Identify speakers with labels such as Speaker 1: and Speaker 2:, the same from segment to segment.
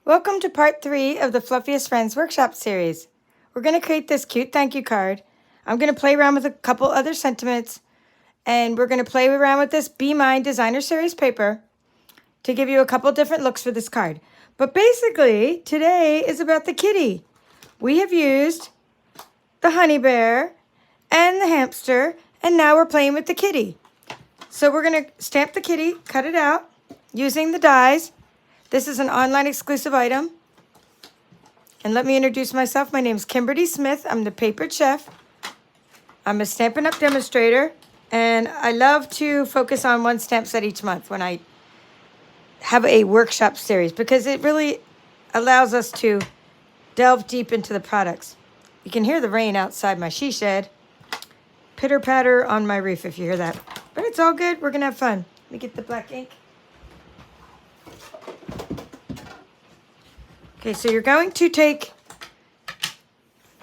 Speaker 1: Welcome to part 3 of the Fluffiest Friends workshop series. We're going to create this cute thank you card. I'm going to play around with a couple other sentiments, and we're going to play around with this Be Mine Designer Series paper to give you a couple different looks for this card. But basically, today is about the kitty. We have used the honey bear and the hamster, and now we're playing with the kitty. So we're going to stamp the kitty, cut it out using the dies. This is an online exclusive item. And let me introduce myself. My name is Kimberly Smith. I'm the papered chef. I'm a Stampin' Up! Demonstrator. And I love to focus on one stamp set each month when I have a workshop series, because it really allows us to delve deep into the products. You can hear the rain outside my she shed. Pitter patter on my roof if you hear that. But it's all good. We're going to have fun. Let me get the black ink. Okay, so you're going to take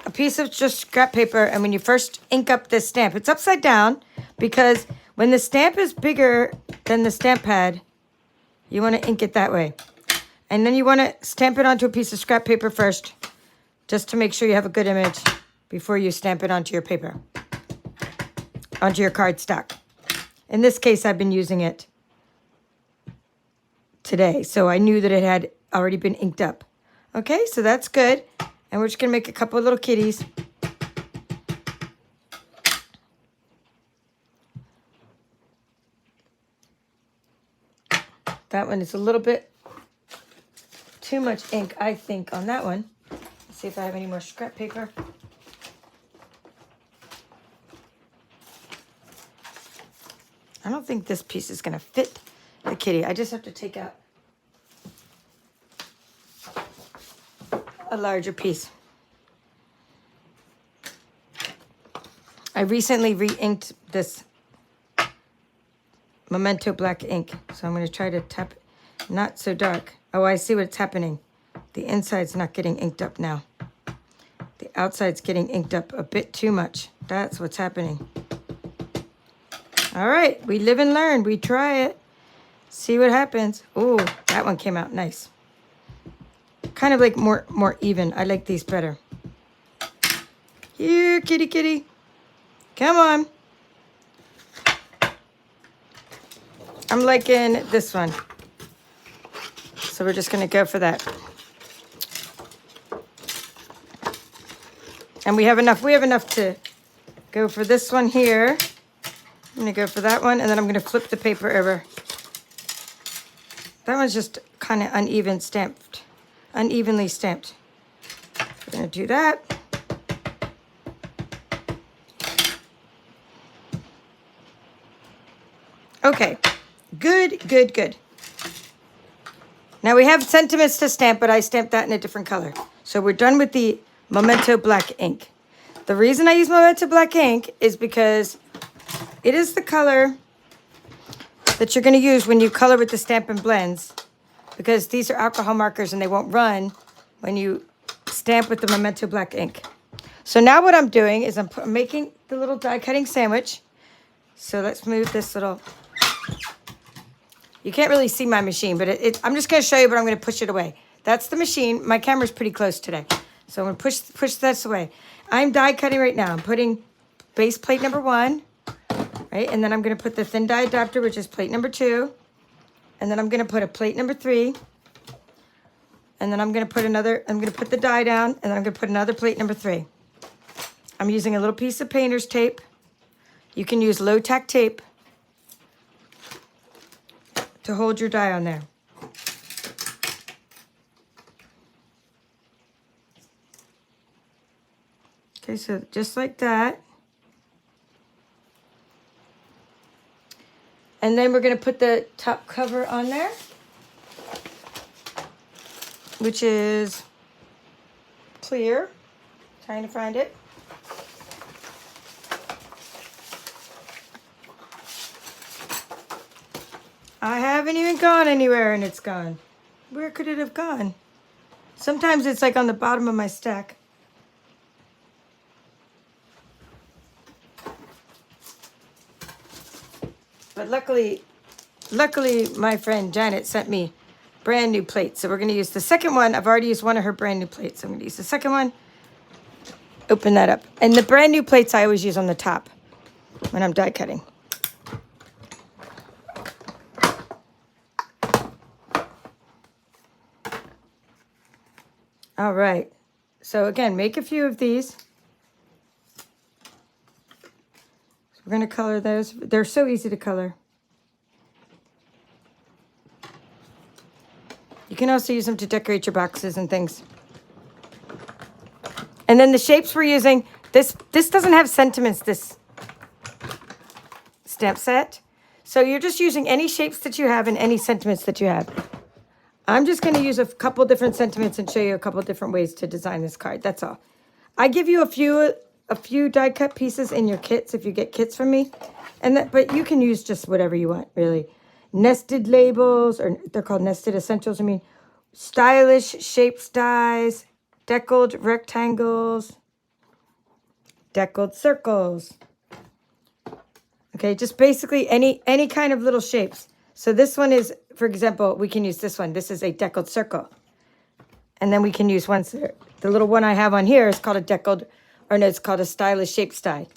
Speaker 1: a piece of just scrap paper, and when you first ink up this stamp, it's upside down, because when the stamp is bigger than the stamp pad, you want to ink it that way. And then you want to stamp it onto a piece of scrap paper first, just to make sure you have a good image before you stamp it onto your paper, onto your cardstock. In this case, I've been using it today, so I knew that it had already been inked up. Okay, so that's good. And we're just going to make a couple of little kitties. That one is a little bit too much ink, I think, on that one. Let's see if I have any more scrap paper. I don't think this piece is going to fit the kitty. I just have to take out a larger piece. I recently re-inked this Memento black ink, so I'm going to try to tap it. Not so dark. Oh, I see what's happening. The inside's not getting inked up now. The outside's getting inked up a bit too much. That's what's happening. All right, we live and learn. We try it. See what happens. Oh, that one came out nice. Kind of like more even. I like these better. Here, kitty, kitty. Come on. I'm liking this one. So we're just going to go for that. And we have enough to go for this one here. I'm going to go for that one, and then I'm going to flip the paper over. That one's just kind of unevenly stamped. We're going to do that. Okay, good. Now we have sentiments to stamp, but I stamped that in a different color. So we're done with the Memento black ink. The reason I use Memento black ink is because it is the color that you're going to use when you color with the Stampin' Blends, because these are alcohol markers and they won't run when you stamp with the Memento black ink. So now what I'm doing is I'm making the little die cutting sandwich. So let's move this little... You can't really see my machine, but I'm just going to show you, but I'm going to push it away. That's the machine. My camera's pretty close today, so I'm going to push this away. I'm die cutting right now. I'm putting base plate number 1, right? And then I'm going to put the thin die adapter, which is plate number 2. And then I'm going to put a plate number 3. And then I'm going to put the die down, and then I'm going to put another plate number 3. I'm using a little piece of painter's tape. You can use low tack tape to hold your die on there. Okay, so just like that. And then we're going to put the top cover on there, which is clear. Trying to find it. I haven't even gone anywhere, and it's gone. Where could it have gone? Sometimes it's like on the bottom of my stack. But luckily my friend Janet sent me brand new plate. So we're going to use the second one. I've already used one of her brand new plates. So I'm going to use the second one. Open that up. And the brand new plates I always use on the top when I'm die cutting. All right. So again, make a few of these. So we're going to color those. They're so easy to color. You can also use them to decorate your boxes and things. And then the shapes we're using, this doesn't have sentiments, this stamp set. So you're just using any shapes that you have and any sentiments that you have. I'm just going to use a couple different sentiments and show you a couple different ways to design this card. That's all. I give you a few die cut pieces in your kits if you get kits from me. But you can use just whatever you want, really. Nested labels, or they're called nested essentials. I mean, stylish shapes dies, deckled rectangles, deckled circles. Okay, just basically any kind of little shapes. So this one is, for example, we can use this one. This is a deckled circle. And then we can use one. The little one I have on here is called a deckled, or no, it's called a stylish shapes die.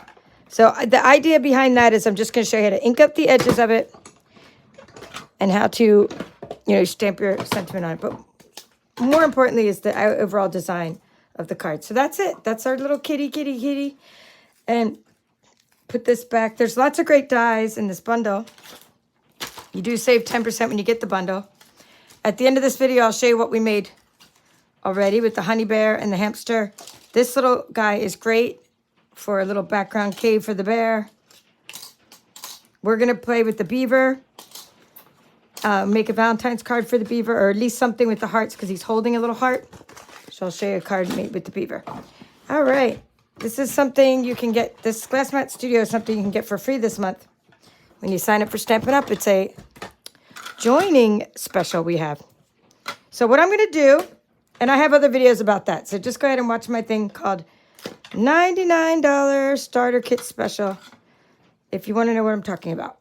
Speaker 1: So the idea behind that is I'm just going to show you how to ink up the edges of it and how to, stamp your sentiment on it. But more importantly is the overall design of the card. So that's it. That's our little kitty. And put this back. There's lots of great dies in this bundle. You do save 10% when you get the bundle. At the end of this video, I'll show you what we made already with the honey bear and the hamster. This little guy is great for a little background cave for the bear. We're going to play with the beaver. Make a Valentine's card for the beaver, or at least something with the hearts because he's holding a little heart. So I'll show you a card made with the beaver. All right. This is something you can get. This Glass Mat Studio is something you can get for free this month. When you sign up for Stampin' Up, it's a joining special we have. So what I'm going to do, and I have other videos about that, so just go ahead and watch my thing called $99 Starter Kit Special if you want to know what I'm talking about.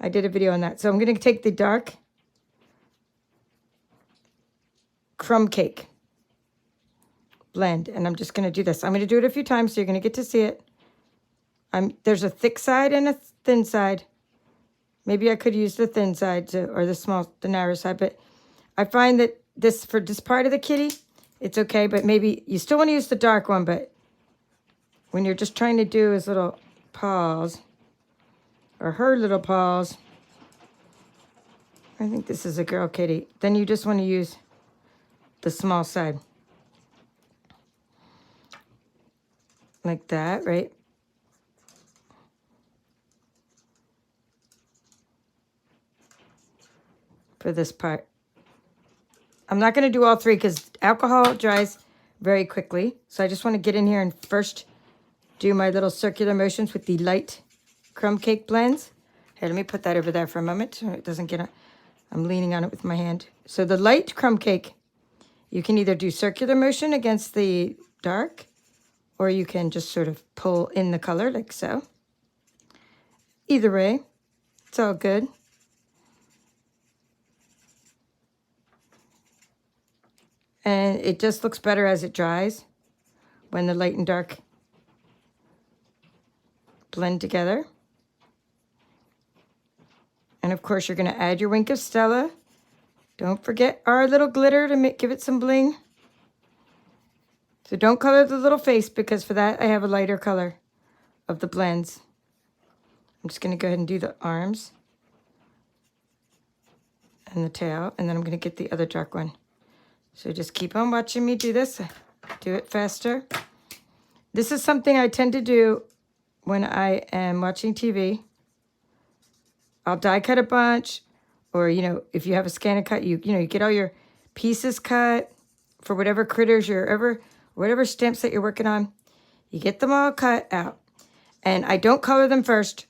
Speaker 1: I did a video on that. So I'm going to take the dark crumb cake blend, and I'm just going to do this. I'm going to do it a few times, so you're going to get to see it. There's a thick side and a thin side. Maybe I could use the thin side or the narrow side, but I find that for this part of the kitty, it's okay, but maybe you still want to use the dark one, but when you're just trying to do his little paws, or her little paws, I think this is a girl kitty, then you just want to use the small side. Like that, right? For this part. I'm not going to do all three because alcohol dries very quickly. So I just want to get in here and first do my little circular motions with the light crumb cake blends. Here, let me put that over there for a moment so it doesn't get I'm leaning on it with my hand. So the light crumb cake, you can either do circular motion against the dark, or you can just sort of pull in the color like so. Either way, it's all good. And it just looks better as it dries when the light and dark blend together. And of course, you're going to add your wink of Stella. Don't forget our little glitter to give it some bling. So don't color the little face because for that I have a lighter color of the blends. I'm just going to go ahead and do the arms and the tail, and then I'm going to get the other dark one. So just keep on watching me do this. Do it faster. This is something I tend to do when I am watching TV. I'll die cut a bunch, or, if you have a scan and cut, you get all your pieces cut for whatever critters whatever stamp set you're working on. You get them all cut out. And I don't color them first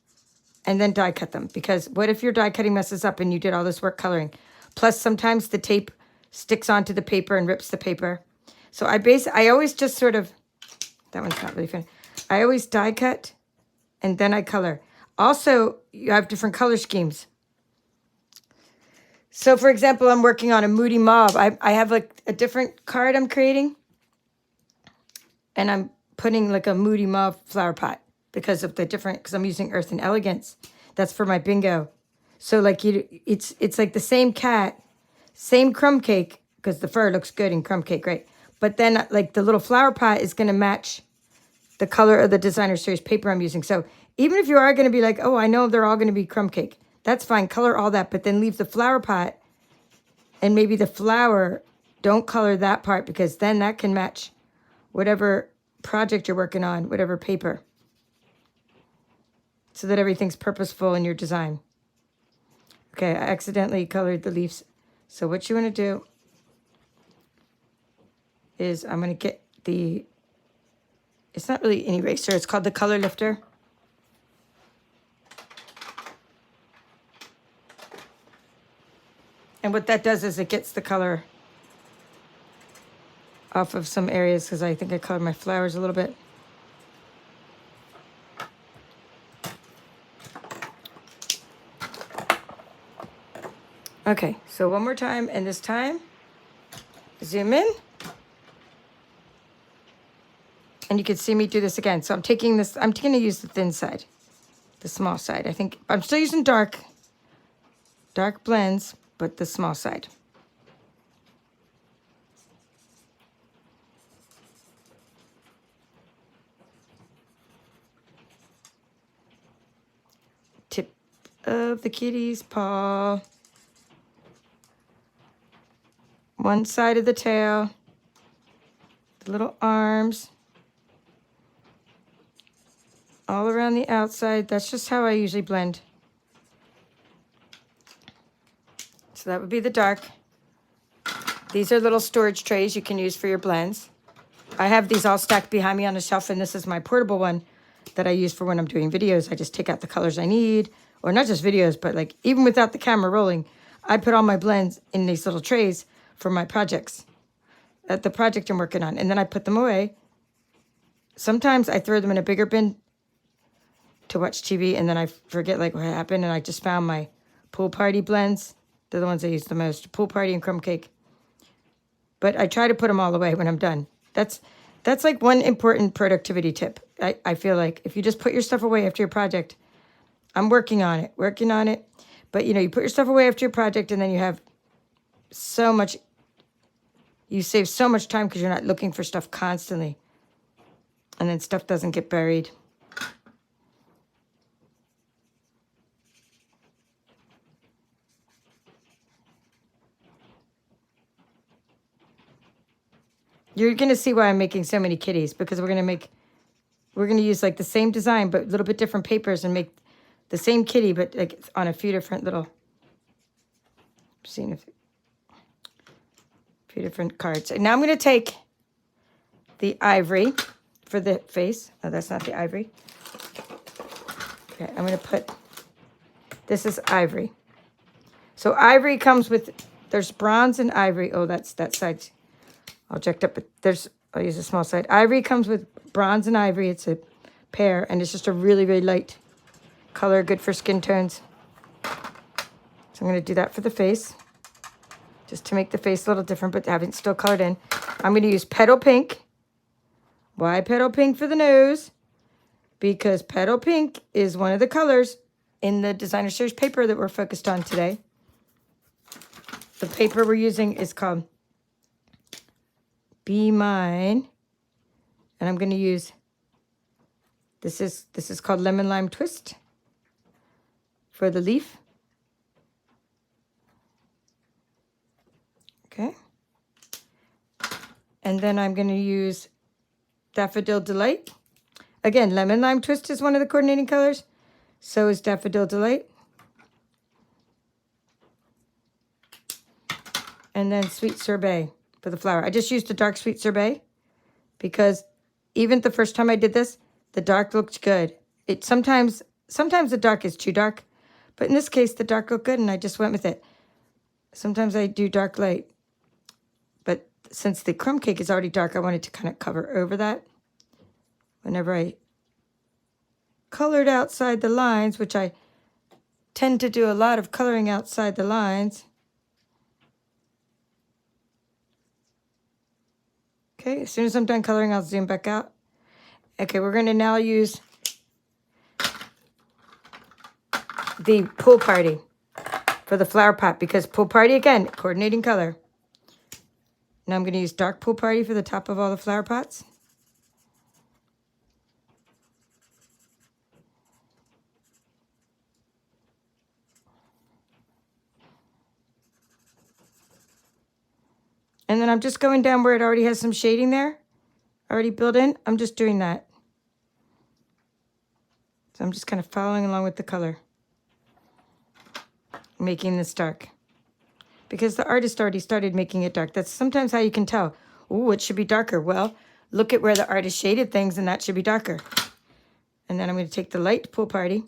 Speaker 1: and then die cut them, because what if your die cutting messes up and you did all this work coloring? Plus, sometimes the tape sticks onto the paper and rips the paper. So I always just sort of, that one's not really fun. I always die cut and then I color. Also, you have different color schemes. So for example, I'm working on a moody mauve. I have like a different card I'm creating. And I'm putting like a moody mauve flower pot because of the different, because I'm using Earth and Elegance. That's for my bingo. So like it's like the same cat, same crumb cake, because the fur looks good in crumb cake, right? But then like the little flower pot is going to match the color of the designer series paper I'm using. So even if you are going to be like, oh, I know they're all going to be crumb cake, that's fine. Color all that, but then leave the flower pot and maybe the flower, don't color that part because then that can match whatever project you're working on, whatever paper, so that everything's purposeful in your design. Okay, I accidentally colored the leaves. So what you want to do is I'm going to get the, it's not really an eraser, it's called the color lifter. And what that does is it gets the color off of some areas because I think I colored my flowers a little bit. Okay, so one more time, and this time, zoom in. And you can see me do this again. So I'm taking this, I'm going to use the thin side, the small side. I think I'm still using dark blends, but the small side. Tip of the kitty's paw. One side of the tail. The little arms. All around the outside. That's just how I usually blend. So that would be the dark. These are little storage trays you can use for your blends. I have these all stacked behind me on the shelf, and this is my portable one that I use for when I'm doing videos. I just take out the colors I need, or not just videos, but like even without the camera rolling, I put all my blends in these little trays for my projects, at the project I'm working on, and then I put them away. Sometimes I throw them in a bigger bin to watch TV, and then I forget like what happened, and I just found my pool party blends. They're the ones I use the most, pool party and crumb cake. But I try to put them all away when I'm done. That's like one important productivity tip. I feel like if you just put your stuff away after your project, I'm working on it. But, you know, you put your stuff away after your project, and then you have so much, you save so much time because you're not looking for stuff constantly. And then stuff doesn't get buried. You're going to see why I'm making so many kitties, because we're going to use like the same design, but a little bit different papers, and make the same kitty, but like on a few different little, few different cards. And now I'm going to take the ivory for the face. Oh, that's not the ivory. Okay, I'm going to put, this is ivory. So ivory comes with, there's bronze and ivory. Oh, that's that side. All jacked up, but I'll use a small side. Ivory comes with bronze and ivory. It's a pair, and it's just a really, really light color, good for skin tones. So I'm going to do that for the face, just to make the face a little different, but having it still colored in. I'm going to use petal pink. Why petal pink for the nose? Because petal pink is one of the colors in the designer series paper that we're focused on today. The paper we're using is called Be Mine, and I'm going to use, this is called Lemon Lime Twist for the leaf. Okay. And then I'm going to use Daffodil Delight. Again, Lemon Lime Twist is one of the coordinating colors. So is Daffodil Delight. And then Sweet Sorbet for the flower. I just used the dark Sweet Sorbet because even the first time I did this, the dark looked good. Sometimes the dark is too dark, but in this case, the dark looked good, and I just went with it. Sometimes I do dark light, but since the crumb cake is already dark, I wanted to kind of cover over that. Whenever I colored outside the lines, which I tend to do a lot of coloring outside the lines, Okay, as soon as I'm done coloring, I'll zoom back out. Okay, we're going to now use the Pool Party for the flower pot, because Pool Party, again, coordinating color. Now I'm going to use dark Pool Party for the top of all the flower pots. And then I'm just going down where it already has some shading there, already built in. I'm just doing that. So I'm just kind of following along with the color, making this dark. Because the artist already started making it dark. That's sometimes how you can tell, oh, it should be darker. Well, look at where the artist shaded things, and that should be darker. And then I'm going to take the light Pool Party,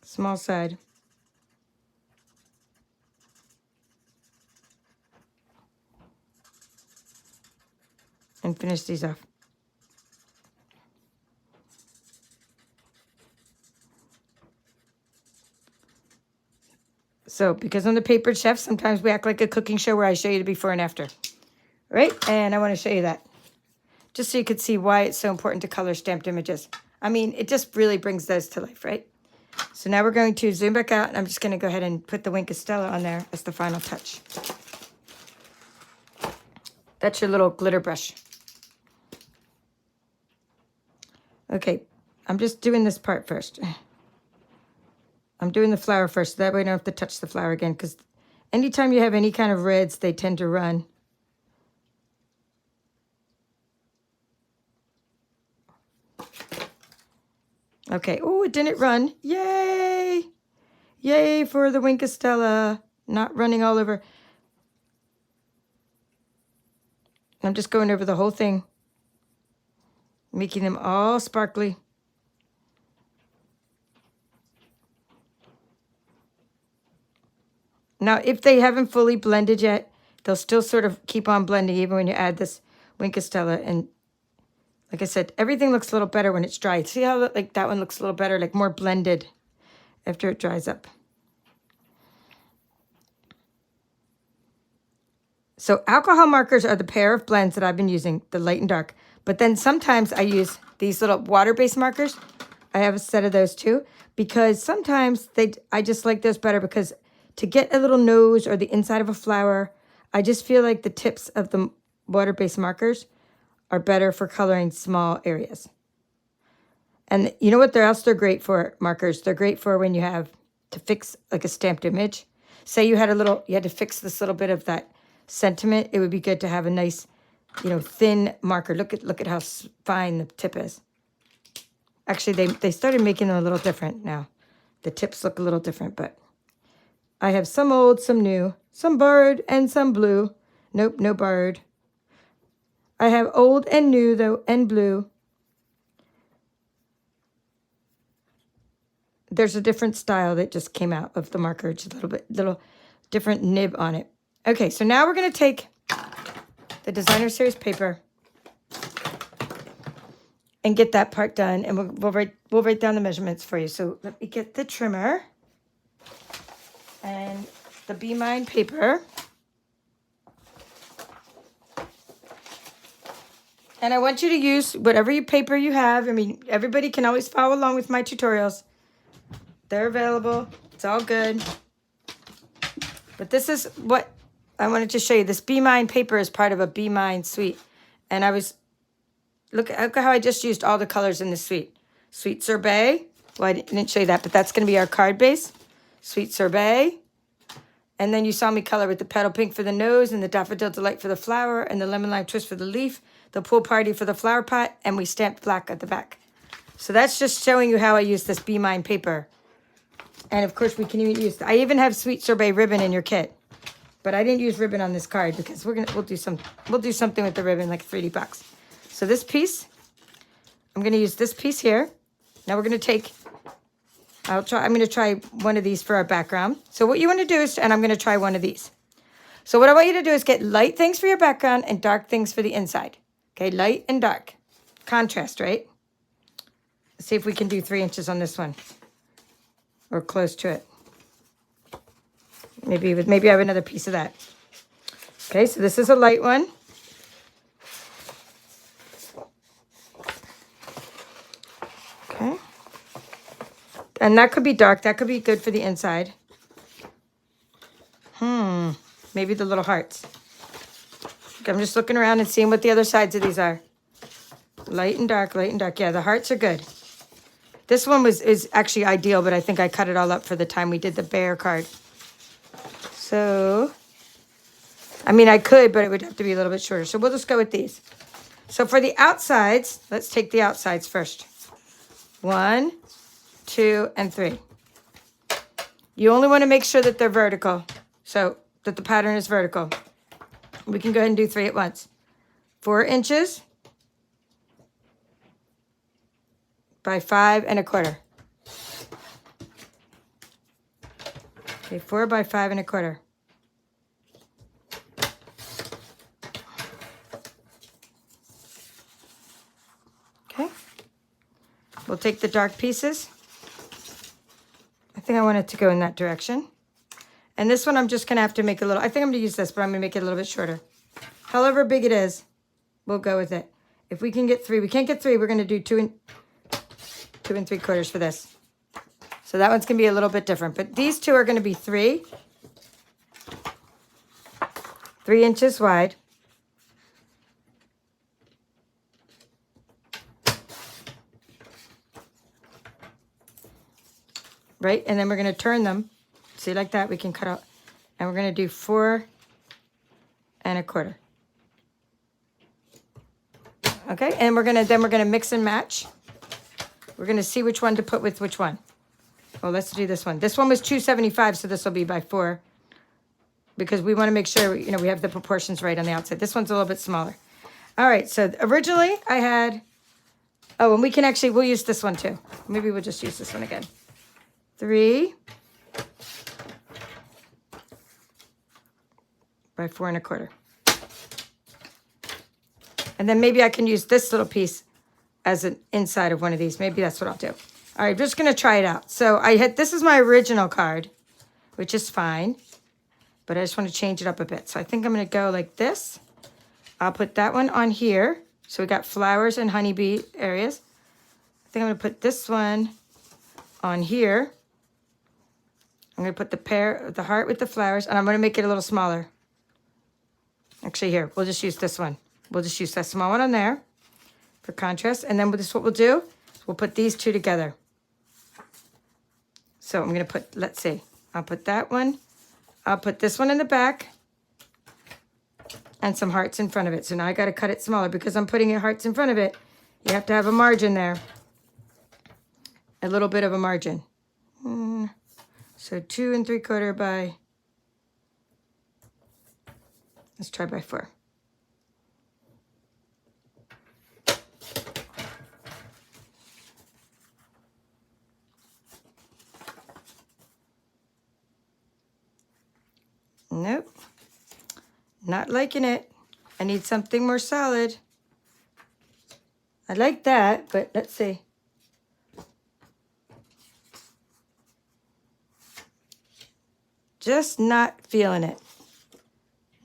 Speaker 1: small side, and finish these off. So, because I'm the papered chef, sometimes we act like a cooking show where I show you the before and after. Right? And I want to show you that. Just so you could see why it's so important to color stamped images. I mean, it just really brings those to life, right? So now we're going to zoom back out, and I'm just going to go ahead and put the Wink of Stella on there as the final touch. That's your little glitter brush. Okay, I'm just doing this part first. I'm doing the flower first, so that way I don't have to touch the flower again, because anytime you have any kind of reds, they tend to run. Okay, oh, it didn't run. Yay! Yay for the Wink of Stella, not running all over. I'm just going over the whole thing, making them all sparkly. Now, if they haven't fully blended yet, they'll still sort of keep on blending even when you add this Wink of Stella. And like I said, everything looks a little better when it's dry. See how like that one looks a little better, like more blended after it dries up. So alcohol markers are the pair of blends that I've been using, the light and dark. But then sometimes I use these little water-based markers. I have a set of those too, because sometimes I just like those better, because to get a little nose or the inside of a flower, I just feel like the tips of the water-based markers are better for coloring small areas. And you know what else they're great for, markers? They're great for when you have to fix like a stamped image. Say you had to fix this little bit of that sentiment. It would be good to have a nice, thin marker. Look at how fine the tip is. Actually, they started making them a little different now. The tips look a little different, but I have some old, some new, some borrowed, and some blue. Nope, no borrowed. I have old and new, though, and blue. There's a different style that just came out of the marker. Just a little different nib on it. Okay, so now we're going to take the designer series paper and get that part done, and we'll write down the measurements for you. So let me get the trimmer and the Be Mine paper. And I want you to use whatever paper you have. I mean, everybody can always follow along with my tutorials. They're available. It's all good. But this is what I wanted to show you. This Be Mine paper is part of a Be Mine suite. And look at how I just used all the colors in this suite. Sweet Sorbet. Well, I didn't show you that, but that's going to be our card base. Sweet Sorbet. And then you saw me color with the Petal Pink for the nose, and the Daffodil Delight for the flower, and the Lemon Lime Twist for the leaf, the Pool Party for the flower pot, and we stamped black at the back. So that's just showing you how I use this Be Mine paper. And of course, we can even use, I even have Sweet Sorbet ribbon in your kit. But I didn't use ribbon on this card because we'll do something with the ribbon, like a 3D box. So this piece, I'm going to use this piece here. Now we're going to take, I'm going to try one of these for our background. So what you want to do is, and I'm going to try one of these. So what I want you to do is get light things for your background and dark things for the inside. Okay, light and dark. Contrast, right? Let's see if we can do 3 inches on this one. Or close to it. Maybe I have another piece of that. Okay, so this is a light one. And that could be dark. That could be good for the inside. Maybe the little hearts. I'm just looking around and seeing what the other sides of these are. Light and dark, light and dark. Yeah, the hearts are good. This one is actually ideal, but I think I cut it all up for the time we did the bear card. So, I mean, I could, but it would have to be a little bit shorter. So we'll just go with these. So for the outsides, let's take the outsides first. 1, 2, and 3. You only want to make sure that they're vertical, so that the pattern is vertical. We can go ahead and do 3 at once. 4 inches by 5 1/4. Okay, 4 by 5 1/4. Okay. We'll take the dark pieces. I think I want it to go in that direction. And this one I'm just going to have to make a little, I think I'm going to use this, but I'm going to make it a little bit shorter. However big it is, we'll go with it. If we can get 3, we can't get 3, we're going to do 2 3/4 for this. So that one's going to be a little bit different. But these two are going to be 3 inches wide. Right? And then we're going to turn them. See, like that, we can cut out. And we're going to do 4 1/4. Okay? And we're going to mix and match. We're going to see which one to put with which one. Well, let's do this one. This one was 275, so this will be by 4. Because we want to make sure, you know, we have the proportions right on the outside. This one's a little bit smaller. All right, so originally I had, oh, and we can actually, we'll use this one too. Maybe we'll just use this one again. 3 by 4 1/4. And then maybe I can use this little piece as an inside of one of these. Maybe that's what I'll do. All right, I'm just going to try it out. So this is my original card, which is fine, but I just want to change it up a bit. So I think I'm going to go like this. I'll put that one on here. So we got flowers and honeybee areas. I think I'm going to put this one on here. I'm going to put the heart with the flowers, and I'm going to make it a little smaller. Actually, here, we'll just use this one. We'll just use that small one on there for contrast. And then what we'll do is we'll put these two together. So I'm going to put, let's see, I'll put that one. I'll put this one in the back and some hearts in front of it. So now I got to cut it smaller because I'm putting hearts in front of it. You have to have a margin there. A little bit of a margin. So 2 3/4 by, let's try by 4. Nope, not liking it. I need something more solid. I like that, but let's see. Just not feeling it.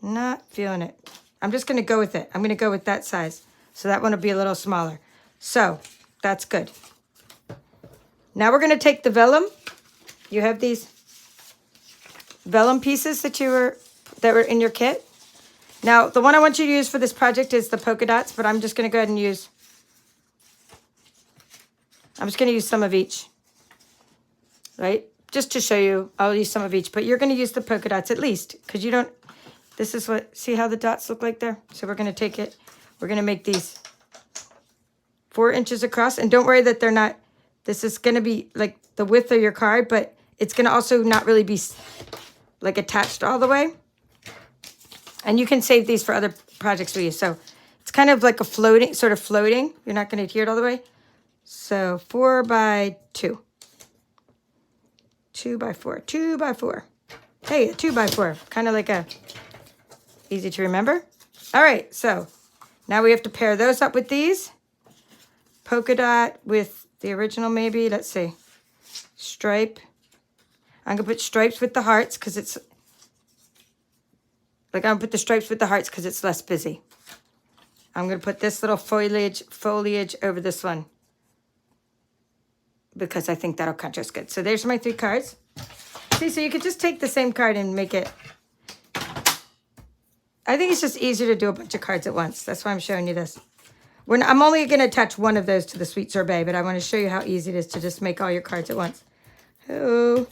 Speaker 1: Not feeling it. I'm just going to go with it. I'm going to go with that size. So that one will be a little smaller. So that's good. Now we're going to take the vellum. You have these vellum pieces that were in your kit. Now, the one I want you to use for this project is the polka dots, but I'm just going to go ahead and use some of each. Right? Just to show you, I'll use some of each, but you're going to use the polka dots at least, because you don't, this is what, see how the dots look like there? So we're going to take it, we're going to make these 4 inches across, and don't worry that they're not, this is going to be like the width of your card, but it's going to also not really be like attached all the way. And you can save these for other projects we use. So it's kind of like a floating, sort of floating. You're not going to adhere it all the way. So 4 by 2. 2 by 4, 2 by 4. Hey, a 2 by 4, kind of like a, easy to remember. All right, so now we have to pair those up with these. Polka dot with the original maybe, let's see. Stripe. I'm gonna put stripes with the hearts because it's, like I'm gonna put the stripes with the hearts because it's less busy. I'm gonna put this little foliage over this one. because I think that'll contrast good. So there's my 3 cards. See, so you could just take the same card and make it. I think it's just easier to do a bunch of cards at once. That's why I'm showing you this. I'm only going to attach one of those to the Sweet Sorbet, but I want to show you how easy it is to just make all your cards at once. Oh,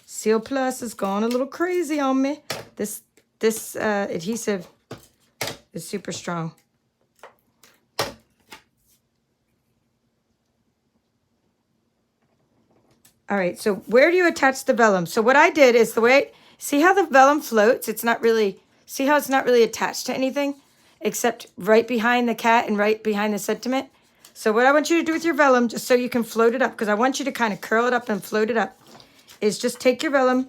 Speaker 1: Seal Plus has gone a little crazy on me. This adhesive is super strong. All right, so where do you attach the vellum? So what I did is see how the vellum floats? See how it's not really attached to anything except right behind the cat and right behind the sentiment? So what I want you to do with your vellum, just so you can float it up, because I want you to kind of curl it up and float it up, is just take your vellum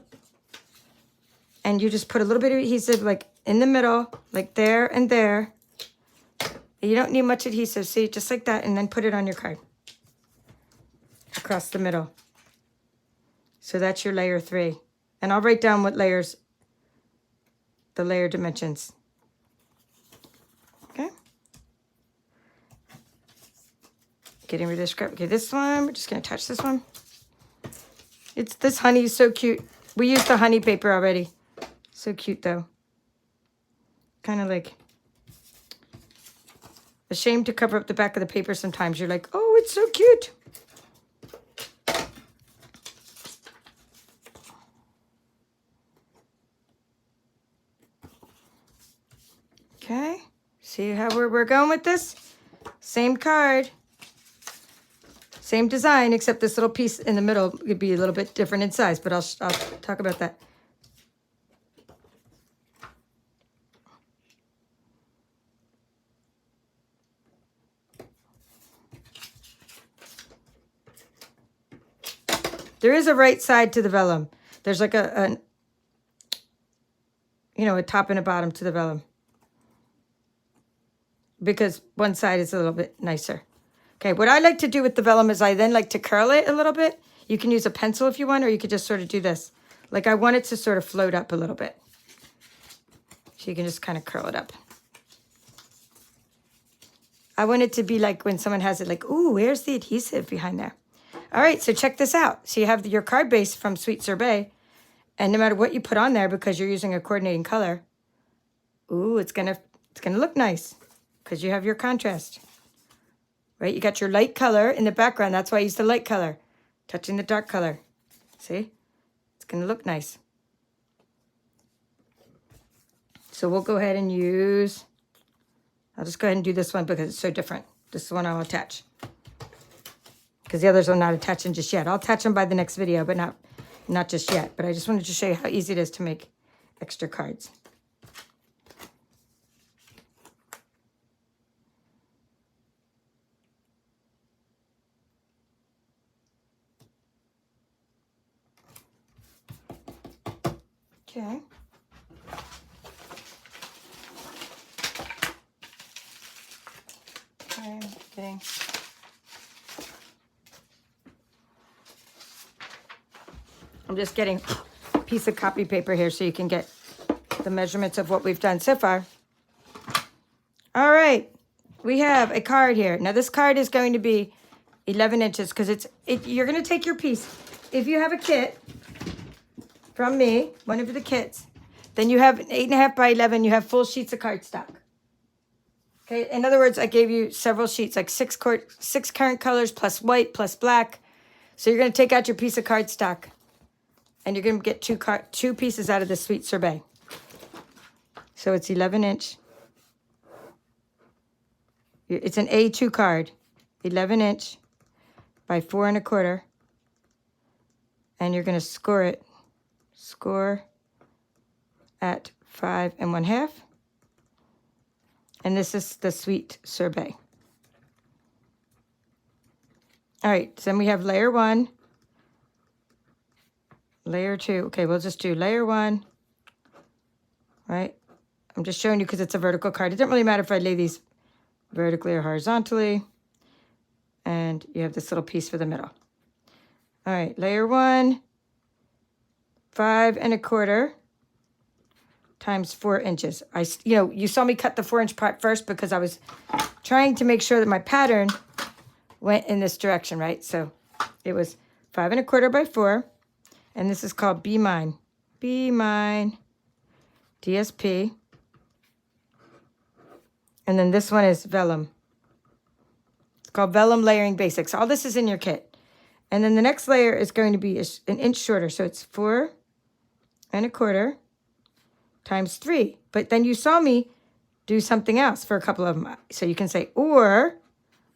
Speaker 1: and you just put a little bit of adhesive like in the middle, like there and there. You don't need much adhesive, see, just like that, and then put it on your card across the middle. So that's your layer 3. And I'll write down what layers, the layer dimensions. Okay. Getting rid of this scrap. Okay, this one, we're just going to touch this one. This honey is so cute. We used the honey paper already. So cute, though. Kind of like ashamed to cover up the back of the paper sometimes. You're like, oh, it's so cute. Okay, see how we're going with this? Same card, same design, except this little piece in the middle could be a little bit different in size, but I'll talk about that. There is a right side to the vellum. There's like a top and a bottom to the vellum, because one side is a little bit nicer. Okay, what I like to do with the vellum is I then like to curl it a little bit. You can use a pencil if you want, or you could just sort of do this. Like I want it to sort of float up a little bit. So you can just kind of curl it up. I want it to be like when someone has it like, ooh, where's the adhesive behind there? All right, so check this out. So you have your card base from Sweet Sorbet, and no matter what you put on there, because you're using a coordinating color, ooh, it's gonna look nice, because you have your contrast, right? You got your light color in the background. That's why I use the light color, touching the dark color. See? It's going to look nice. So we'll go ahead and I'll just go ahead and do this one because it's so different. This is the one I'll attach, because the others are not attaching just yet. I'll attach them by the next video, but not just yet. But I just wanted to show you how easy it is to make extra cards. Okay. I'm getting I'm just getting a piece of copy paper here so you can get the measurements of what we've done so far. All right, we have a card here. Now this card is going to be 11 inches because you're going to take your piece. If you have a kit from me, one of the kits, then you have 8.5 by 11. You have full sheets of cardstock. Okay, in other words, I gave you several sheets, like six current colors plus white plus black. So you're going to take out your piece of cardstock, and you're going to get two pieces out of the Sweet Sorbet. So it's 11 inch. It's an A2 card, 11 inch by 4 1/4. And you're going to score at 5 1/2. And this is the Sweet Sorbet. All right, so then we have layer 1, layer 2. Okay, we'll just do layer 1, right? I'm just showing you because it's a vertical card. It doesn't really matter if I lay these vertically or horizontally. And you have this little piece for the middle. All right, layer 1, 5 1/4 times 4 inches. You saw me cut the 4-inch part first because I was trying to make sure that my pattern went in this direction, right? So It was 5 1/4 by 4. And this is called Be Mine. Be Mine DSP. And then this one is Vellum. It's called Vellum Layering Basics. All this is in your kit. And then the next layer is going to be an inch shorter. So it's 4 1/4 times 3. But then you saw me do something else for a couple of them. So you can say, or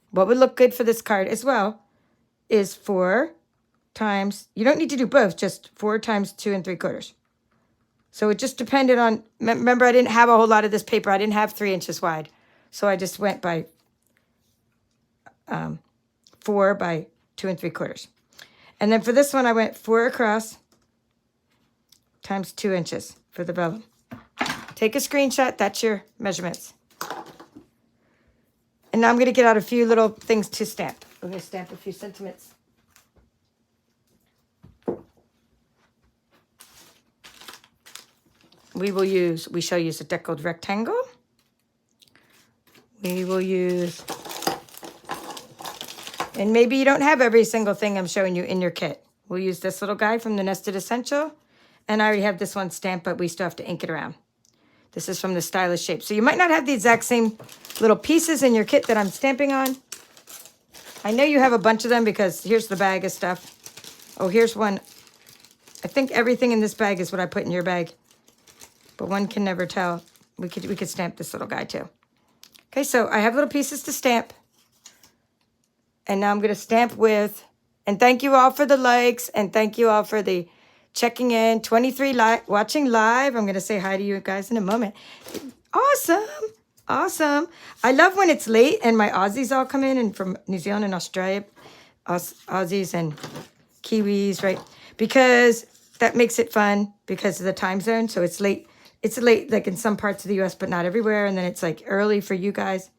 Speaker 1: what would look good for this card as well is 4 times, you don't need to do both, just 4 times 2 3/4. So it just depended on, remember I didn't have a whole lot of this paper. I didn't have 3 inches wide. So I just went by 4 by 2 3/4. And then for this one, I went 4 across times 2 inches for the vellum. Take a screenshot. That's your measurements. And now I'm going to get out a few little things to stamp. I'm going to stamp a few sentiments. We shall use a deckled rectangle. We will use, and maybe you don't have every single thing I'm showing you in your kit. We'll use this little guy from the Nested Essential. And I already have this one stamped, but we still have to ink it around. This is from the Stylish Shape. So you might not have the exact same little pieces in your kit that I'm stamping on. I know you have a bunch of them because here's the bag of stuff. Oh, here's one. I think everything in this bag is what I put in your bag. But one can never tell. We could stamp this little guy too. Okay, so I have little pieces to stamp. And now I'm going to stamp with, and thank you all for the likes, and thank you all for the checking in. 23 watching live. I'm going to say hi to you guys in a moment. Awesome. Awesome. I love when it's late and my Aussies all come in, and from New Zealand and Australia, Aussies and Kiwis, right? Because that makes it fun because of the time zone. So it's late. It's late like in some parts of the US, but not everywhere. And then it's like early for you guys.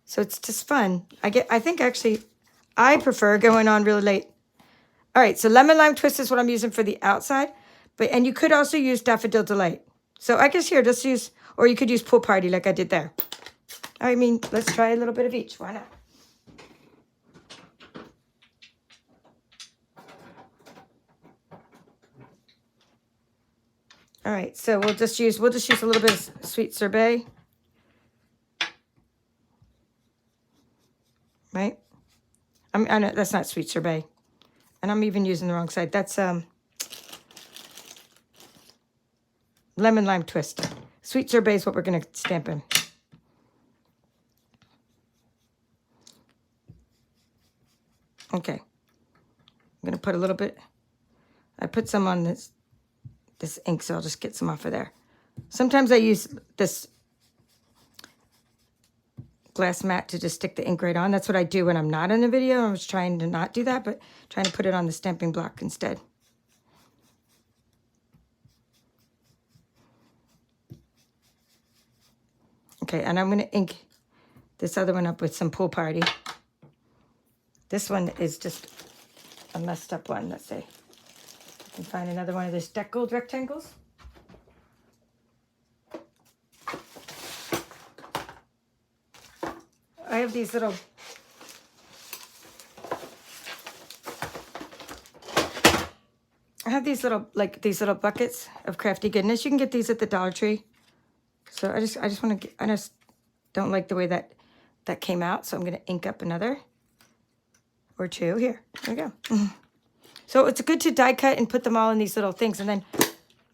Speaker 1: So it's just fun. I think actually I prefer going on really late. All right, so Lemon Lime Twist is what I'm using for the outside. And you could also use Daffodil Delight. So I guess here, just use, or you could use Pool Party like I did there. I mean, let's try a little bit of each. Why not? All right, so we'll just use a little bit of Sweet Sorbet. Right? I know that's not Sweet Sorbet. And I'm even using the wrong side. That's Lemon Lime Twist. Sweet Sorbet is what we're going to stamp in. Okay. I'm going to put a little bit. I put some on this ink, so I'll just get some off of there. Sometimes I use this glass mat to just stick the ink right on. That's what I do when I'm not in the video. I was trying to not do that, but trying to put it on the stamping block instead. Okay, and I'm going to ink this other one up with some Pool Party. This one is just a messed up one. Let's see. I can find another one of those deckled rectangles. I have these little these little buckets of Crafty goodness. You can get these at the Dollar Tree. So I just want to, I just don't like the way that came out. So I'm going to ink up another or two here. There we go. So it's good to die cut and put them all in these little things. And then,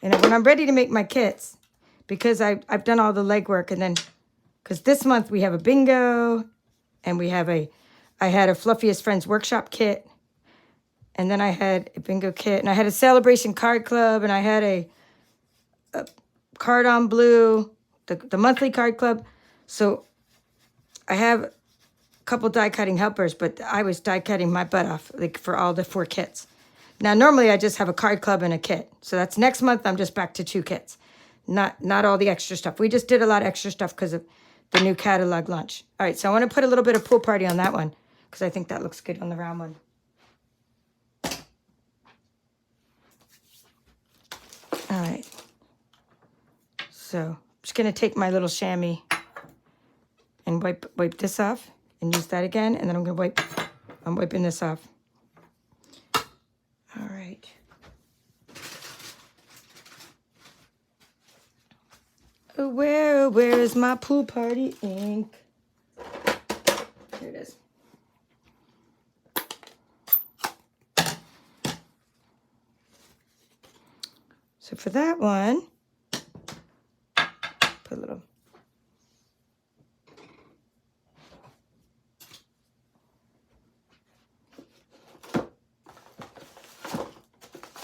Speaker 1: when I'm ready to make my kits, because I've done all the legwork, and then, because this month we have a bingo, and I had a Fluffiest Friends Workshop kit, and then I had a bingo kit, and I had a Celebration Card Club, and I had a Card on Blue, the monthly card club. So I have a couple die cutting helpers, but I was die cutting my butt off for all the 4 kits. Now, normally I just have a card club and a kit. So that's next month. I'm just back to 2 kits. Not all the extra stuff. We just did a lot of extra stuff because of the new catalog launch. All right, so I want to put a little bit of Pool Party on that one because I think that looks good on the round one. All right. So I'm just going to take my little chamois and wipe this off and use that again. And then I'm wiping this off. where is my pool party ink? Here it is. So for that one, put a little.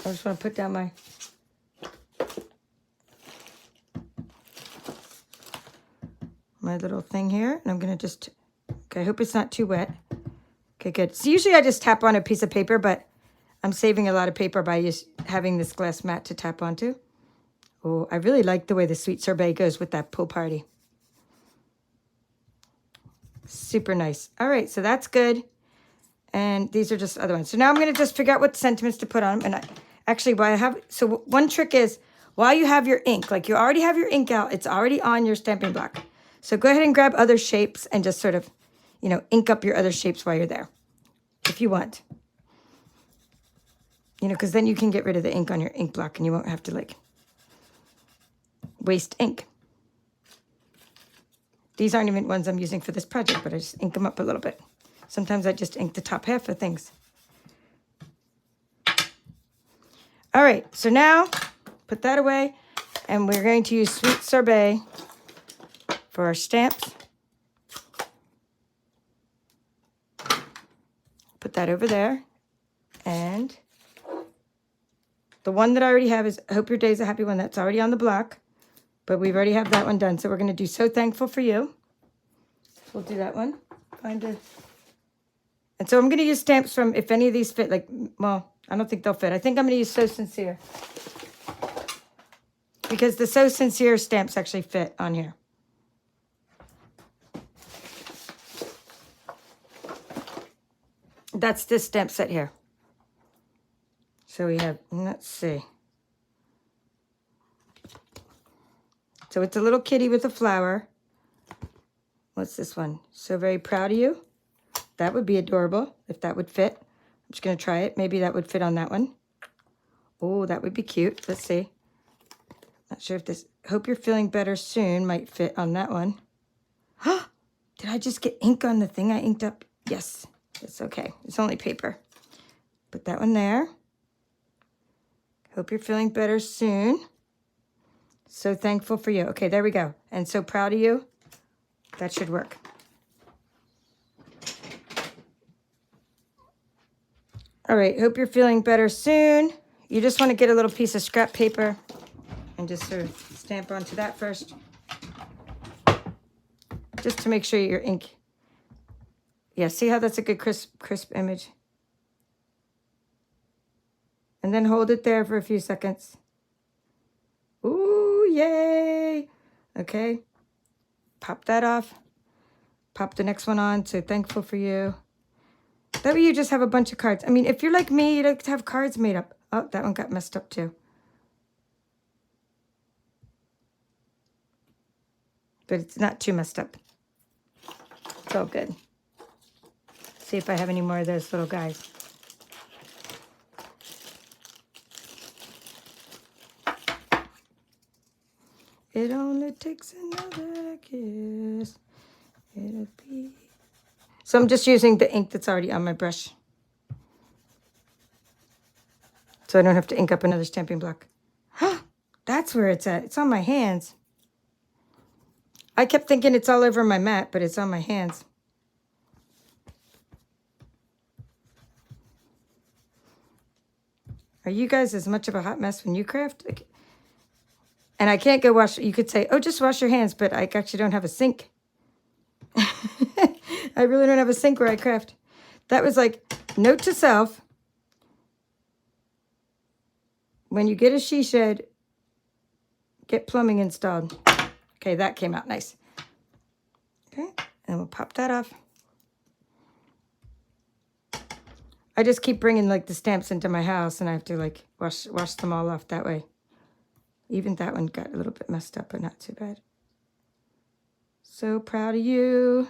Speaker 1: I just want to put down my little thing here, and I'm going to just, okay, I hope it's not too wet. Okay, good. So usually I just tap on a piece of paper, but I'm saving a lot of paper by just having this glass mat to tap onto. Oh, I really like the way the sweet sorbet goes with that pool party. Super nice. All right, so that's good. And these are just other ones. So now I'm going to just figure out what sentiments to put on them. And actually, what I have, so one trick is, while you have your ink, like you already have your ink out, it's already on your stamping block. So go ahead and grab other shapes and just sort of, you know, ink up your other shapes while you're there, if you want. You know, because then you can get rid of the ink on your ink block and you won't have to, like, waste ink. These aren't even ones I'm using for this project, but I just ink them up a little bit. Sometimes I just ink the top half of things. All right, so now put that away, and we're going to use Sweet Sorbet for our stamps. Put that over there, and the one that I already have is Hope Your Day's a Happy One. That's already on the block, but we've already have that one done. So we're going to do So Thankful for You. We'll do that one. And so I'm going to use stamps from, if any of these fit, like, well, I don't think they'll fit. I think I'm going to use So Sincere, because the So Sincere stamps actually fit on here. That's this stamp set here. So we have, let's see. So it's a little kitty with a flower. What's this one? So Very Proud of You. That would be adorable if that would fit. I'm just going to try it. Maybe that would fit on that one. Oh, that would be cute. Let's see. Not sure if this, Hope You're Feeling Better Soon might fit on that one. Did I just get ink on the thing I inked up? Yes, it's okay. It's only paper. Put that one there. Hope You're Feeling Better Soon. So Thankful for You. Okay, there we go. And So Proud of You. That should work. All right, Hope You're Feeling Better Soon. You just want to get a little piece of scrap paper and just sort of stamp onto that first. Just to make sure your ink. Yeah, see how that's a good crisp image? And then hold it there for a few seconds. Ooh, yay! Okay. Pop that off. Pop the next one on. So Thankful for You. That way you just have a bunch of cards. I mean, if you're like me, you like to have cards made up. Oh, that one got messed up too. But it's not too messed up. It's all good. See if I have any more of those little guys. It only takes another kiss. It'll be... So I'm just using the ink that's already on my brush. So I don't have to ink up another stamping block. That's where it's at. It's on my hands. I kept thinking it's all over my mat, but it's on my hands. Are you guys as much of a hot mess when you craft? And I can't go wash. You could say, oh, just wash your hands, but I actually don't have a sink. I really don't have a sink where I craft. That was like, note to self. When you get a she shed, get plumbing installed. Okay, that came out nice. Okay, and we'll pop that off. I just keep bringing like the stamps into my house, and I have to like wash them all off that way. Even that one got a little bit messed up, but not too bad. So Proud of You.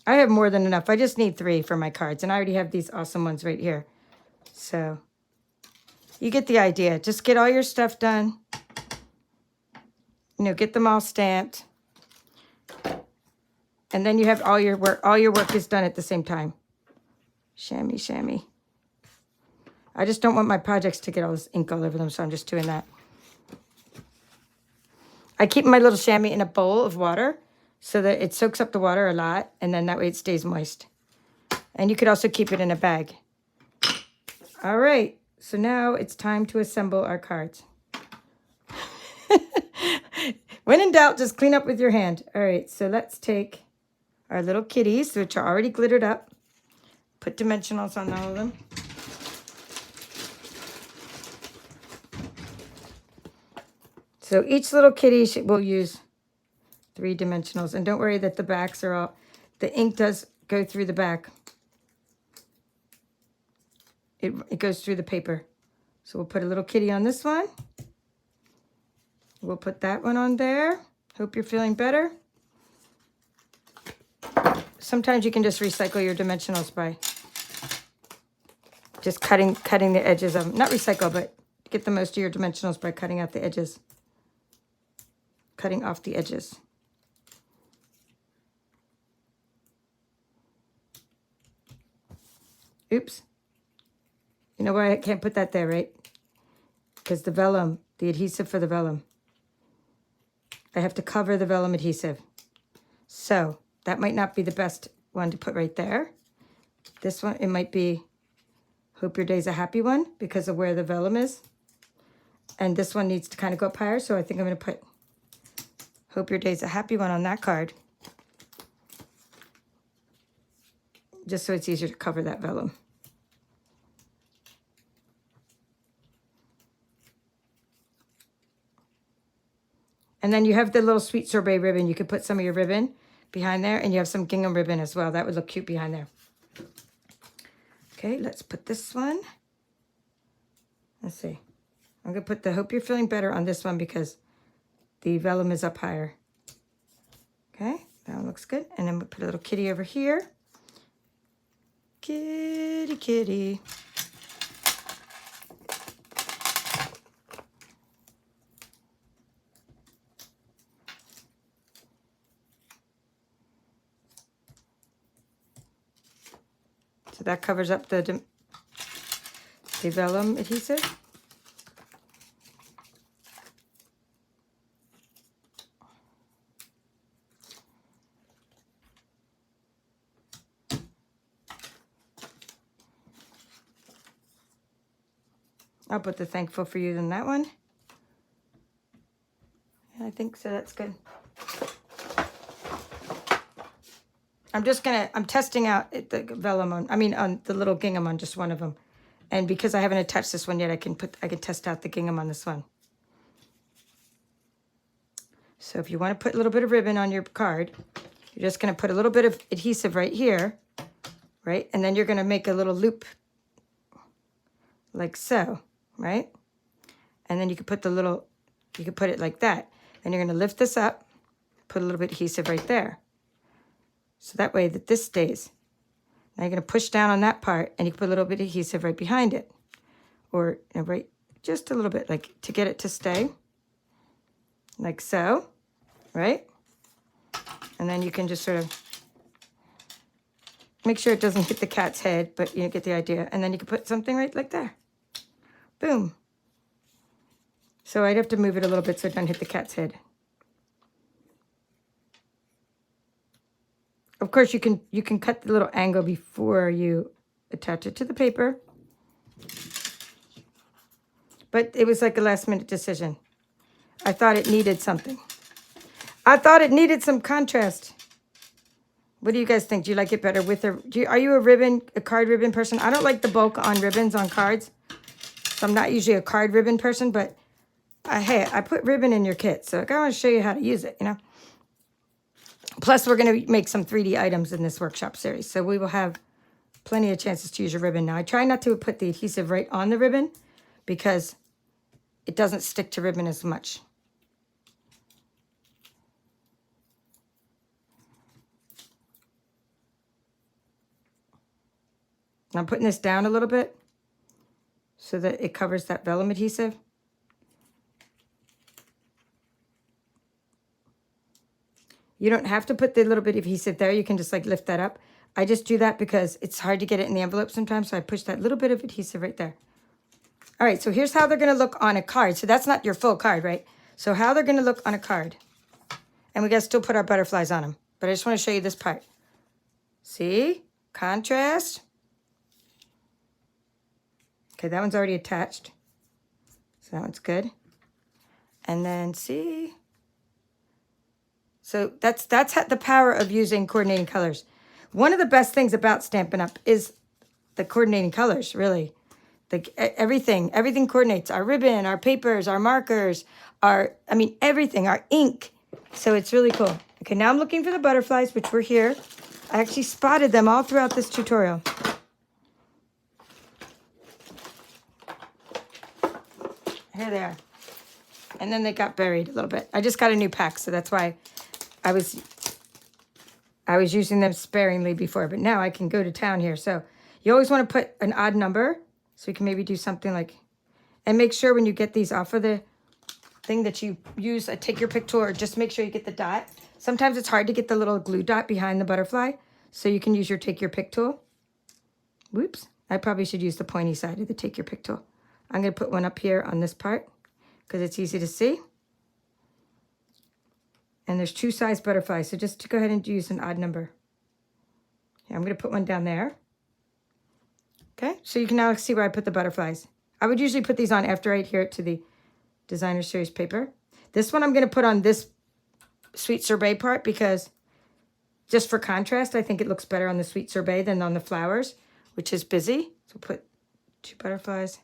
Speaker 1: I have more than enough. I just need 3 for my cards, and I already have these awesome ones right here. So You get the idea. Just get all your stuff done. You know, get them all stamped. And then you have all your work is done at the same time. Chamois, chamois. I just don't want my projects to get all this ink all over them, so I'm just doing that. I keep my little chamois in a bowl of water so that it soaks up the water a lot, and then that way it stays moist. And you could also keep it in a bag. All right, so now it's time to assemble our cards. When in doubt, just clean up with your hand. All right, so let's take our little kitties, which are already glittered up. Put dimensionals on all of them. So each little kitty will use 3 dimensionals. And don't worry that the backs are all, the ink does go through the back. It goes through the paper. So we'll put a little kitty on this one. We'll put that one on there. Hope you're feeling better. Sometimes you can just recycle your dimensionals by just cutting the edges of them. Not recycle, but get the most of your dimensionals by cutting out the edges. Cutting off the edges. Oops. You know why I can't put that there, right? Because the vellum, the adhesive for the vellum. I have to cover the vellum adhesive. So that might not be the best one to put right there. This one, it might be Hope Your Day's a Happy One because of where the vellum is. And this one needs to kind of go up higher, so I think I'm going to put Hope Your Day's a Happy One on that card. Just so it's easier to cover that vellum. And then you have the little sweet sorbet ribbon. You could put some of your ribbon behind there, and you have some gingham ribbon as well. That would look cute behind there. Okay, let's put this one. Let's see. I'm going to put the Hope You're Feeling Better on this one because the vellum is up higher. Okay, that one looks good. And then we'll put a little kitty over here. Kitty, kitty. So that covers up the vellum adhesive. I'll put the Thankful for You in that one. I think so, that's good. I'm testing out the vellum on the little gingham on just one of them. And because I haven't attached this one yet, I can test out the gingham on this one. So if you want to put a little bit of ribbon on your card, you're just going to put a little bit of adhesive right here, right? And then you're going to make a little loop like so, right? And then you could put you could put it like that. And you're going to lift this up, put a little bit of adhesive right there. So that way that this stays. Now you're going to push down on that part, and you can put a little bit of adhesive right behind it. Or right, just a little bit, like to get it to stay. Like so, right? And then you can just sort of make sure it doesn't hit the cat's head, but you get the idea. And then you can put something right like there. Boom. So I'd have to move it a little bit so it doesn't hit the cat's head. Of course, you can cut the little angle before you attach it to the paper. But it was like a last-minute decision. I thought it needed something. I thought it needed some contrast. What do you guys think? Do you like it better with are you a card ribbon person? I don't like the bulk on ribbons on cards. So I'm not usually a card ribbon person, but hey, I put ribbon in your kit. So I want to show you how to use it, you know. Plus, we're going to make some 3D items in this workshop series. So we will have plenty of chances to use your ribbon. Now, I try not to put the adhesive right on the ribbon because it doesn't stick to ribbon as much. I'm putting this down a little bit so that it covers that vellum adhesive. You don't have to put the little bit of adhesive there. You can just like lift that up. I just do that because it's hard to get it in the envelope sometimes. So I push that little bit of adhesive right there. All right, so here's how they're going to look on a card. So that's not your full card, right? So how they're going to look on a card. And we got to still put our butterflies on them. But I just want to show you this part. See? Contrast. Okay, that one's already attached. So that one's good. And then see? So that's the power of using coordinating colors. One of the best things about Stampin' Up! Is the coordinating colors, really. Everything coordinates. Our ribbon, our papers, our markers, everything, our ink. So it's really cool. Okay, now I'm looking for the butterflies, which were here. I actually spotted them all throughout this tutorial. Here they are. And then they got buried a little bit. I just got a new pack, so that's why I was using them sparingly before, but now I can go to town here. So you always want to put an odd number, so you can maybe do something like, and make sure when you get these off of the thing that you use a take your pick tool, or just make sure you get the dot. Sometimes it's hard to get the little glue dot behind the butterfly, so you can use your take your pick tool. Whoops, I probably should use the pointy side of the take your pick tool. I'm going to put one up here on this part because it's easy to see. And there's 2 size butterflies, so just to go ahead and use an odd number. Yeah, I'm going to put one down there. Okay, so you can now see where I put the butterflies. I would usually put these on after I adhere it to the designer series paper. This one I'm going to put on this sweet sorbet part because just for contrast, I think it looks better on the sweet sorbet than on the flowers, which is busy. So put 2 butterflies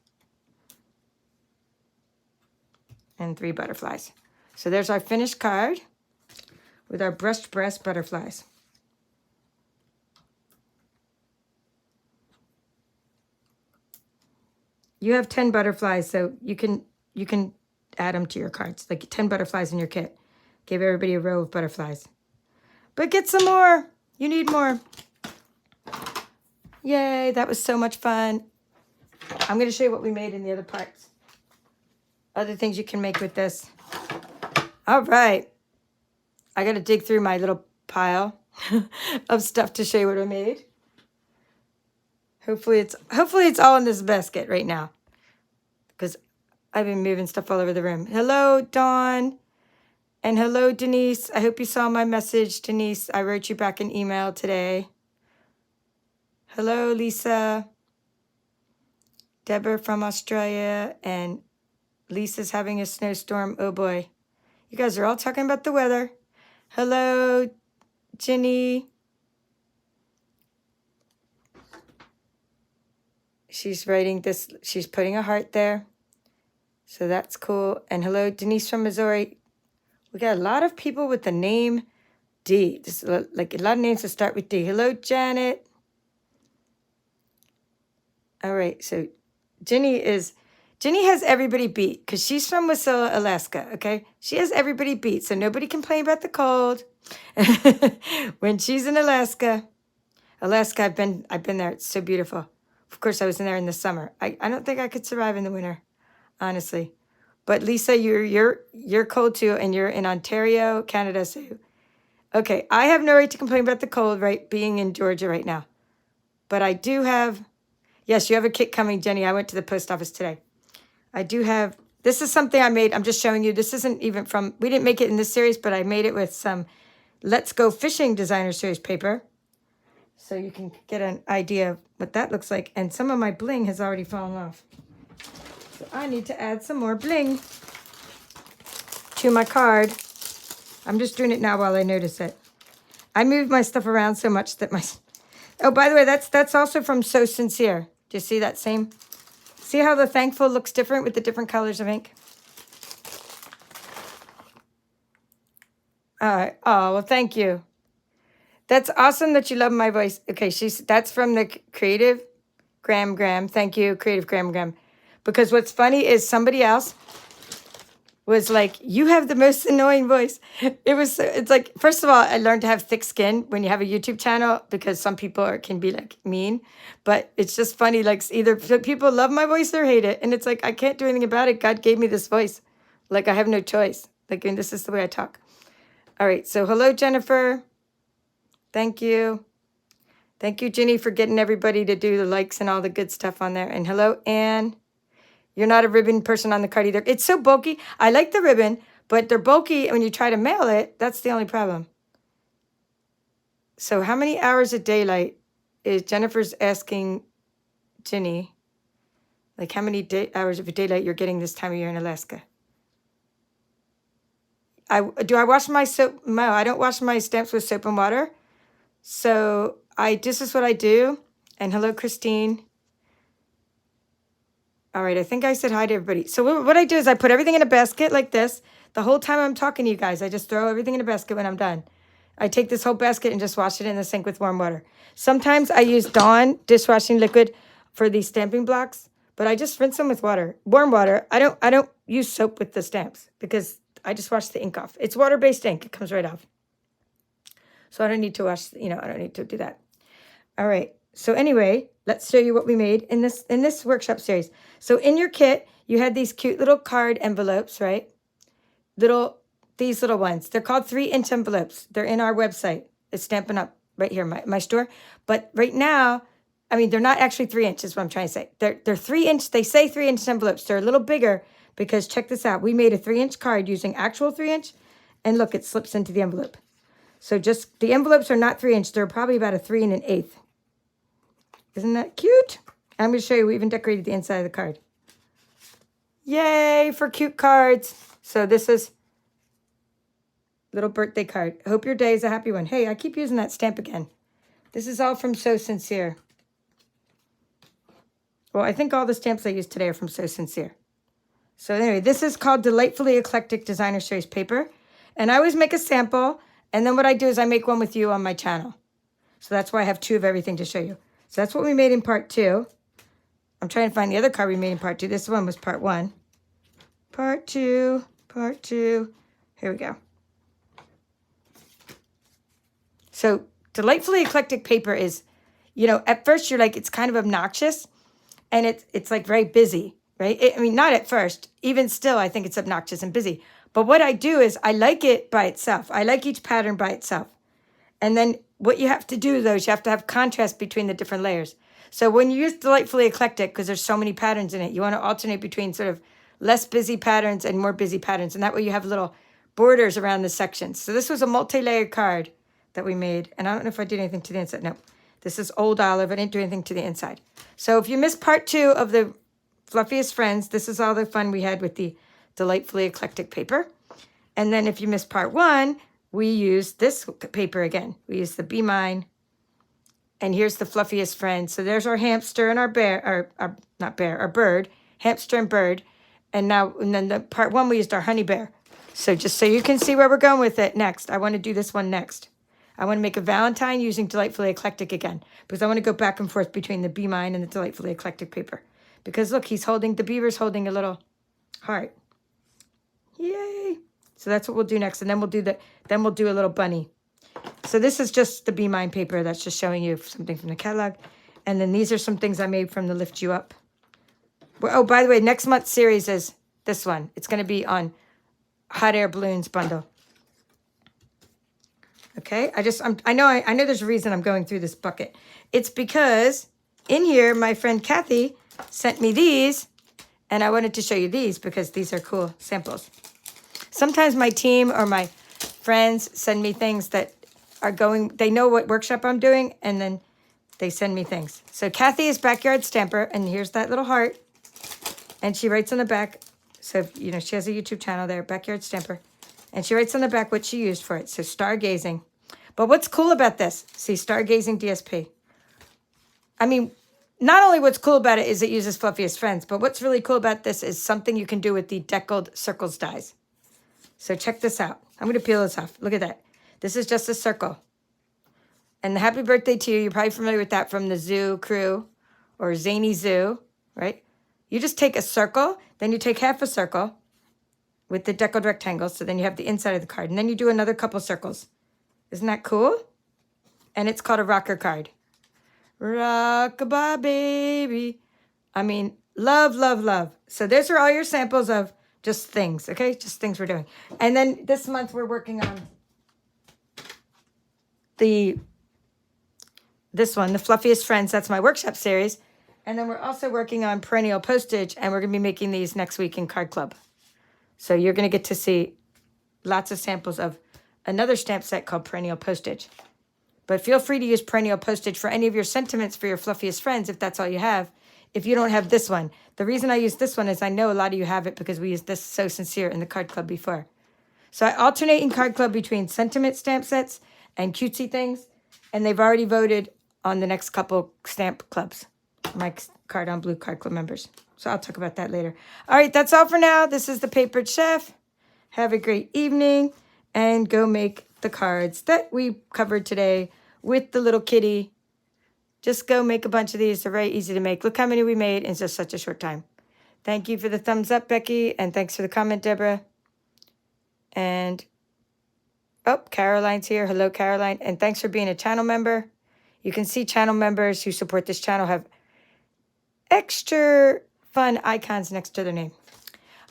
Speaker 1: and 3 butterflies. So there's our finished card with our brushed brass butterflies. You have 10 butterflies, so you can add them to your cards, like 10 butterflies in your kit. Give everybody a row of butterflies. But get some more. You need more. Yay, that was so much fun. I'm going to show you what we made in the other parts. Other things you can make with this. All right. I got to dig through my little pile of stuff to show you what I made. Hopefully it's all in this basket right now, because I've been moving stuff all over the room. Hello, Dawn. And hello, Denise. I hope you saw my message, Denise. I wrote you back an email today. Hello, Lisa. Deborah from Australia. And Lisa's having a snowstorm. Oh, boy. You guys are all talking about the weather. Hello, Ginny. She's writing this. She's putting a heart there. So that's cool. And hello, Denise from Missouri. We got a lot of people with the name D. Just like a lot of names that start with D. Hello, Janet. All right. So Ginny has everybody beat because she's from Wasilla, Alaska. Okay. She has everybody beat. So nobody complain about the cold. When she's in Alaska, I've been there. It's so beautiful. Of course, I was in there in the summer. I don't think I could survive in the winter, honestly. But Lisa, you're cold too, and you're in Ontario, Canada. So, okay, I have no right to complain about the cold, right? Being in Georgia right now, but I do have. Yes, you have a kit coming, Jenny. I went to the post office today. I do have. This is something I made. I'm just showing you. This isn't even from. We didn't make it in this series, but I made it with some Let's Go Fishing designer series paper. So you can get an idea of what that looks like. And some of my bling has already fallen off. So I need to add some more bling to my card. I'm just doing it now while I notice it. I move my stuff around so much that my... Oh, by the way, that's also from So Sincere. Do you see that same? See how the thankful looks different with the different colors of ink? All right. Oh, well, thank you. That's awesome that you love my voice. Okay, that's from the Creative Graham. Thank you, Creative Graham. Because what's funny is somebody else was like, you have the most annoying voice. It's like, first of all, I learned to have thick skin when you have a YouTube channel because some people can be like mean, but it's just funny. Like either people love my voice or hate it. And it's like, I can't do anything about it. God gave me this voice. Like I have no choice. Like, and this is the way I talk. All right. So hello, Jennifer. Thank you. Thank you, Ginny, for getting everybody to do the likes and all the good stuff on there. And hello, Anne. You're not a ribbon person on the card either. It's so bulky. I like the ribbon, but they're bulky. And when you try to mail it, that's the only problem. So how many hours of daylight is Jennifer's asking Ginny? Like how many hours of daylight you're getting this time of year in Alaska? Do I wash my soap? No, I don't wash my stamps with soap and water. So this is what I do. And hello, Christine. All right, I think I said hi to everybody. So what I do is I put everything in a basket like this. The whole time I'm talking to you guys, I just throw everything in a basket when I'm done. I take this whole basket and just wash it in the sink with warm water. Sometimes I use Dawn dishwashing liquid for these stamping blocks, but I just rinse them with water, warm water. I don't use soap with the stamps because I just wash the ink off. It's water-based ink. It comes right off. So I don't need to wash, I don't need to do that. All right. So anyway, let's show you what we made in this workshop series. So in your kit, you had these cute little card envelopes, right? These little ones. They're called 3-inch envelopes. They're in our website. It's Stampin' Up right here, my store. But right now, I mean, they're not actually 3 inches, what I'm trying to say. They're 3-inch, they say 3-inch envelopes. They're a little bigger because check this out. We made a 3-inch card using actual 3-inch, and look, it slips into the envelope. So just, the envelopes are not 3-inch. They're probably about a 3 1/8. Isn't that cute? I'm going to show you, we even decorated the inside of the card. Yay for cute cards. So this is little birthday card. Hope your day is a happy one. Hey, I keep using that stamp again. This is all from So Sincere. Well, I think all the stamps I used today are from So Sincere. So anyway, this is called Delightfully Eclectic Designer Series paper. And I always make a sample. And then what I do is I make one with you on my channel. So that's why I have 2 of everything to show you. So that's what we made in part 2. I'm trying to find the other card we made in part 2. This one was part 1. Part 2. Here we go. So Delightfully Eclectic paper is, at first you're like, it's kind of obnoxious. And it's like very busy, right? I mean, not at first. Even still, I think it's obnoxious and busy. But what I do is I like it by itself. I like each pattern by itself. And then what you have to do, though, is you have to have contrast between the different layers. So when you use Delightfully Eclectic, because there's so many patterns in it, you want to alternate between sort of less busy patterns and more busy patterns. And that way you have little borders around the sections. So this was a multi-layered card that we made. And I don't know if I did anything to the inside. No, this is Old Olive. I didn't do anything to the inside. So if you missed part 2 of the Fluffiest Friends, this is all the fun we had with the Delightfully Eclectic paper. And then if you missed part 1, we used this paper again. We used the Be Mine. And here's the Fluffiest Friends. So there's our hamster and our bear, our bird, hamster and bird. And then the part 1, we used our honey bear. So just so you can see where we're going with it next, I want to do this one next. I want to make a Valentine using Delightfully Eclectic again, because I want to go back and forth between the Be Mine and the Delightfully Eclectic paper. Because look, the beaver's holding a little heart. Yay. So that's what we'll do next. And then we'll do a little bunny. So this is just the Be Mine paper. That's just showing you something from the catalog. And then these are some things I made from the Lift You Up. Oh, by the way, next month's series is this one. It's going to be on Hot Air Balloons bundle. Okay, I know there's a reason I'm going through this bucket. It's because in here, my friend Kathy sent me these, and I wanted to show you these because these are cool samples. Sometimes my team or my friends send me things that are they know what workshop I'm doing, and then they send me things. So Kathy is Backyard Stamper, and here's that little heart. And she writes on the back, so, she has a YouTube channel there, Backyard Stamper. And she writes on the back what she used for it. So stargazing. But what's cool about this? See, stargazing DSP. I mean, not only what's cool about it is it uses Fluffiest Friends, but what's really cool about this is something you can do with the deckled circles dies. So check this out. I'm going to peel this off. Look at that. This is just a circle. And the happy birthday to you. You're probably familiar with that from the Zoo crew or Zany Zoo, right? You just take a circle, then you take half a circle, with the deckled rectangles. So then you have the inside of the card. And then you do another couple circles. Isn't that cool? And it's called a rocker card. Rock-a-bye, baby. I mean, love, love, love. So those are all your samples of just things, okay? Just things we're doing. And then this month we're working on this one, the Fluffiest Friends. That's my workshop series. And then we're also working on perennial postage, and we're going to be making these next week in Card Club. So you're going to get to see lots of samples of another stamp set called perennial postage. But feel free to use perennial postage for any of your sentiments for your Fluffiest Friends if that's all you have. If you don't have this one. The reason I use this one is I know a lot of you have it because we used this So Sincere in the Card Club before. So I alternate in Card Club between sentiment stamp sets and cutesy things. And they've already voted on the next couple stamp clubs. My Card on Blue Card Club members. So I'll talk about that later. All right, that's all for now. This is the Papered Chef. Have a great evening. And go make the cards that we covered today with the little kitty. Just go make a bunch of these. They're very easy to make. Look how many we made in just such a short time. Thank you for the thumbs up, Becky. And thanks for the comment, Deborah. And, oh, Caroline's here. Hello, Caroline. And thanks for being a channel member. You can see channel members who support this channel have extra fun icons next to their name.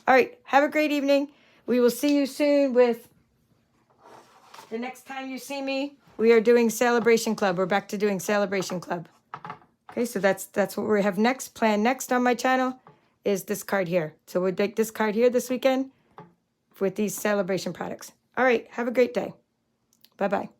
Speaker 1: All right. Have a great evening. We will see you soon with the next time you see me. We are doing Celebration Club. We're back to doing Celebration Club. Okay, so that's what we have next. Planned next on my channel is this card here. So we'll make this card here this weekend with these celebration products. All right, have a great day. Bye-bye.